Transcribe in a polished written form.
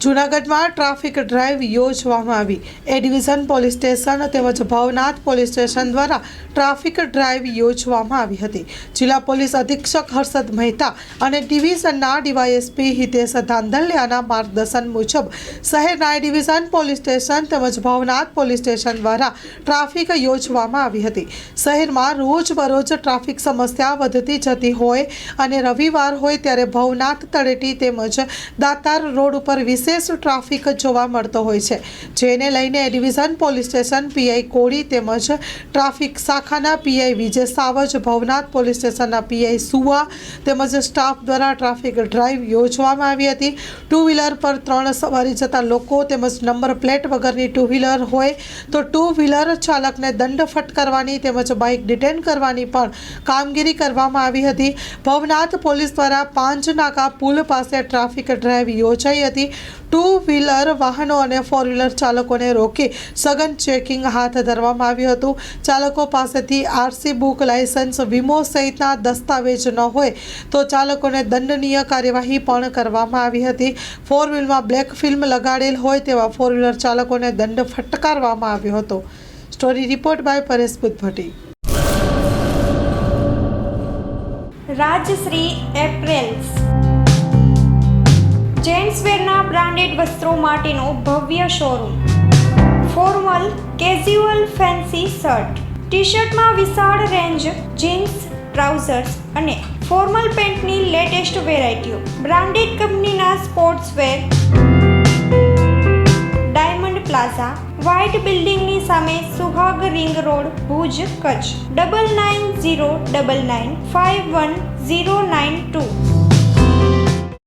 જૂનાગઢમાં traffic drive યોજવામાં આવી। એ ડિવિઝન પોલીસ સ્ટેશન તેમજ ભવનાથ પોલીસ સ્ટેશન દ્વારા ટ્રાફિક ડ્રાઈવ યોજવામાં આવી હતી। જિલ્લા પોલીસ અધિક્ષક હર્ષદ મહેતા અને ડિવિઝનના ડીવાયએસપી હિતેશ ધાંધલિયાના માર્ગદર્શન મુજબ શહેરના એ ડિવિઝન પોલીસ સ્ટેશન તેમજ ભવનાથ પોલીસ સ્ટેશન દ્વારા ટ્રાફિક યોજવામાં આવી હતી। શહેરમાં રોજબરોજ ટ્રાફિક સમસ્યા વધતી જતી હોય અને રવિવાર હોય ત્યારે ભવનાથ તળેટી તેમજ દાતાર રોડ ઉપર વિશેષ ટ્રાફિક જોવા મળતો હોય છે, જેને લઈને ડિવિઝન પોલીસ સ્ટેશન પીઆઈ કોળી તેમજ ટ્રાફિક શાખાના પીઆઈ વિજય સાવજ, ભવનાથ પોલીસ સ્ટેશનના પીઆઈ સુવા તેમજ સ્ટાફ દ્વારા ટ્રાફિક ડ્રાઈવ યોજવામાં આવી હતી। ટુ વ્હીલર પર 3 સવારી જતા લોકો તેમજ નંબર પ્લેટ વગરની ટુ વ્હીલર હોય તો ટુ વ્હીલર ચાલકને દંડ ફટકારવાની તેમજ બાઇક ડિટેન કરવાની પણ કામગીરી કરવામાં આવી હતી। ભવનાથ પોલીસ દ્વારા 5 નાકા પુલ પાસે ટ્રાફિક ડ્રાઈવ યોજાઈ હતી। ટુ વ્હીલર વાહનો અને 4 વ્હીલર ચાલકોને રોકી સઘન ચેકિંગ હાથ ધરવામાં આવ્યું હતું। ચાલકો પાસેથી આરસી બુક, લાયસન્સ, વીમો સહિતના દસ્તાવેજ ન હોય તો ચાલકોને દંડનીય કાર્યવાહી પણ કરવામાં આવી હતી। 4 વ્હીલમાં બ્લેક ફિલ્મ લગાડેલ હોય તેવા 4 વ્હીલર ચાલકોને દંડ ફટકારવામાં આવ્યો હતો। Story report by Paresh Buddhabhatti. Rajshree apparels જેન્ટ્સવેરના બ્રાન્ડેડ વસ્ત્રો માટેનો ભવ્ય showroom. Formal, casual, fancy shirt, T શર્ટમાં વિશાળ રેન્જ, જીન્સ, ટ્રાઉઝર્સ અને ફોર્મલ પેન્ટની લેટેસ્ટ વેરાયટીઓ। બ્રાન્ડેડ કંપનીના સ્પોર્ટ્સવેર। ડાયમંડ પ્લાઝા, વ્હાઇટ બિલ્ડિંગની સામે, સુહાગ રિંગ રોડ, ભુજ, કચ્છ। 9909951092।